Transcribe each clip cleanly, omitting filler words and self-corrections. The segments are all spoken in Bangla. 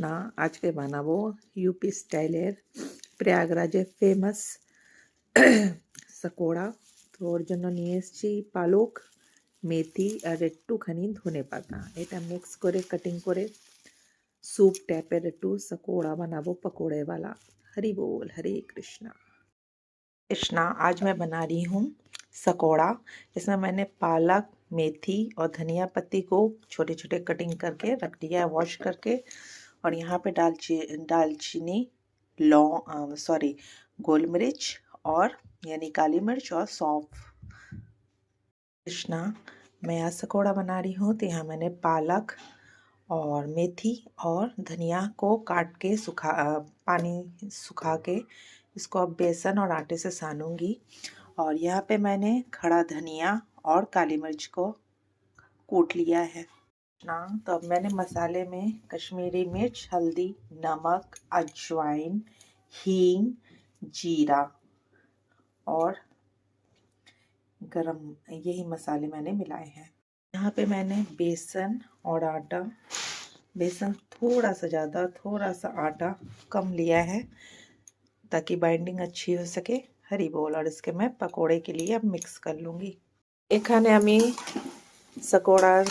না আজকে বানাবো ইউপি স্টাইলের প্রয়াগরাজের ফেমাস সাকোড়া। তো ওর জন্য নিয়ে এসেছি পালক, মেথি আর একটুখানি ধনে পাতা। এটা মিক্স করে कटिंग করে सूप टाइपेर একটু সাকোড়া বানাবো पकोड़े वाला। हरी बोल हरे कृष्णा। कृष्णा आज मैं बना रही हूँ सकोड़ा। इसमें मैंने पालक, मेथी और धनिया पत्ती को छोटे छोटे कटिंग करके रख दिया है वॉश करके। और यहाँ पे दालचीनी, लौंग सॉरी गोल मिर्च और यानी काली मिर्च और सौंफ। कृष्णा मैं आज पकौड़ा बना रही हूँ तो यहाँ मैंने पालक और मेथी और धनिया को काट के पानी सुखा के इसको अब बेसन और आटे से सानूंगी। और यहाँ पे मैंने खड़ा धनिया और काली मिर्च को कूट लिया है ना। तो अब मैंने मसाले में कश्मीरी मिर्च, हल्दी, नमक, अजवाइन, हींग, जीरा और गरम, यही मसाले मैंने मिलाए हैं। यहाँ पे मैंने बेसन और आटा, बेसन थोड़ा सा ज़्यादा, थोड़ा सा आटा कम लिया है ताकि बाइंडिंग अच्छी हो सके। हरी बोल। और इसके मैं पकोड़े के लिए अब मिक्स कर लूँगी। এখানে আমি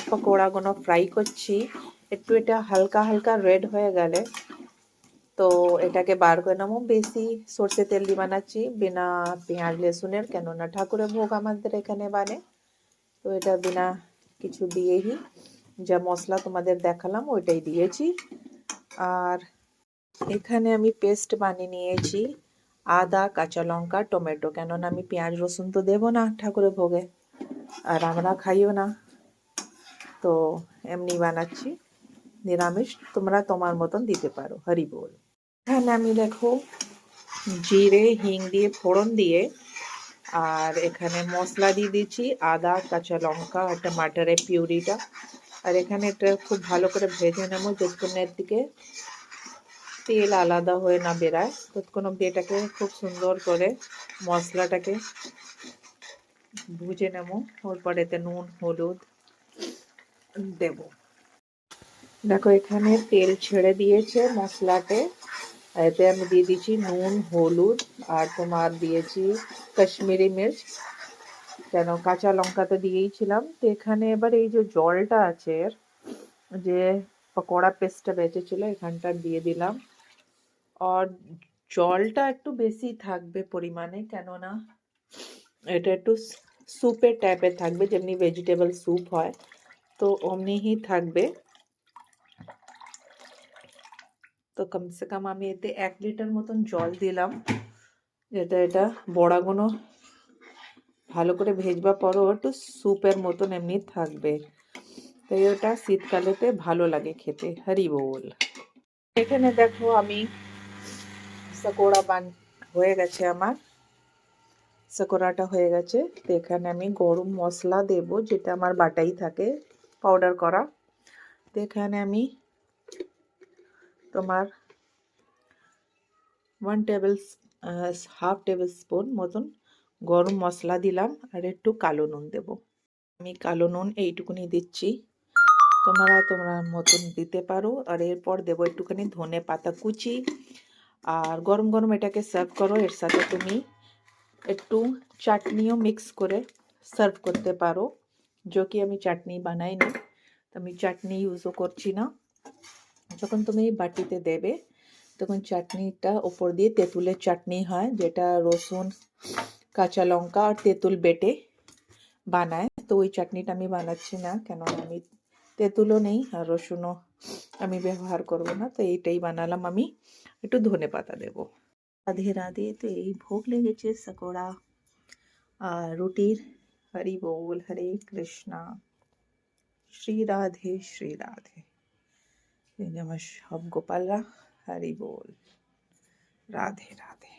পকোড়াগুলো ফ্রাই করছি। একটু এটা হালকা হালকা রেড হয়ে গেলে তো এটাকে বার করে নেবো। বেশি সরষে তেল দিয়ে বানাচ্ছি, বিনা পেঁয়াজ লেসুনের, কেননা ঠাকুরের ভোগ আমাদের এখানে বানে। তো এটা বিনা কিছু দিয়েই যা মশলা তোমাদের দেখালাম ওইটাই দিয়েছি। আর এখানে আমি পেস্ট বানিয়ে নিয়েছি আদা, কাঁচা লঙ্কা, টমেটো, কেননা আমি পেঁয়াজ রসুন তো দেবো না ঠাকুরের ভোগে, আর আমরা খাইও না, তো এমনি বানাচ্ছি নিরামিষ। তোমরা তোমার মতন দিতে পারো। হরি বল। এখানে আমি দেখো জিরে হিং দিয়ে ফোড়ন দিয়ে আর এখানে মশলা দিয়ে দিচ্ছি আদা, কাঁচা লঙ্কা আর টমাটারের পিউরিটা। আর এখানে এটা খুব ভালো করে ভেজে নেব যতক্ষণের দিকে তেল আলাদা হয়ে না বেরায়, ততক্ষণ অব্দি এটাকে খুব সুন্দর করে মশলাটাকে ভুজে নেব। তারপর এতে নুন হলুদ দেব। দেখো এখানে তেল ছেড়ে দিয়েছে মশলাতে। এতে আমি দিয়ে দিচ্ছি নুন, হলুদ আর তোমার দিয়েছি কাশ্মীরি মির্চ, কেন কাঁচা লঙ্কা তো দিয়েইছিলাম। তো এখানে এবার এই যে জলটা আছে, যে পকোড়া পেস্টটা বেঁচেছিল এখানটা দিয়ে দিলাম। আর জলটা একটু বেশি থাকবে পরিমাণে, কেননা এটা একটু স্যুপের টাইপের থাকবে, যেমনি ভেজিটেবল স্যুপ হয় তো অমনি হি থাকবে। তো কমসে কম আমি এতে 1 লিটার মতন জল দিলাম, যেটা এটা বড়াগুলো ভালো করে ভেজবার পরও একটু স্যুপের মতন এমনি থাকবে, তাই ওটা শীতকালেতে ভালো লাগে খেতে। হরি বল। এখানে দেখো আমি সাকোড়া হয়ে গেছে, আমার সাকোড়াটা হয়ে গেছে। তো এখানে আমি গরম মশলা দেব, যেটা আমার বাটাই থাকে পাউডার করা। তো এখানে আমি তোমার হাফ টেবিল স্পুন মতন গরম মশলা দিলাম আর একটু কালো নুন দেব। আমি কালো নুন এইটুকুনি দিচ্ছি, তোমরা তোমার মতন দিতে পারো। আর এরপর দেবো একটুখানি ধনে পাতা কুচি। আর গরম গরম এটাকে সার্ভ করো। এর সাথে তুমি একটু চাটনিও মিক্স করে সার্ভ করতে পারো, जो कि আমি চাটনি বানাই না, তো আমি চাটনি ইউজও করছি না। যখন তুমি বাটিতে দেবে তখন চাটনিটা উপর দিয়ে তেঁতুলের চাটনি হয়, যেটা রসুন, কাঁচা লঙ্কা আর তেঁতুল বেটে বানায়। তো ওই চাটনিটা আমি বানাচ্ছি না, কেন আমি তেঁতুলও নেই আর রসুনও আমি ব্যবহার করব না। তো এইটাই বানালাম আমি, একটু ধনে পাতা দেব। রাধে রাধে। তো এই ভোগ লেগেছে সাকোড়া আর রুটির। হরি बोल हरे कृष्णा। श्री राधे श्री राधे। नमः सब गोपालरा। हरि बोल। राधे राधे।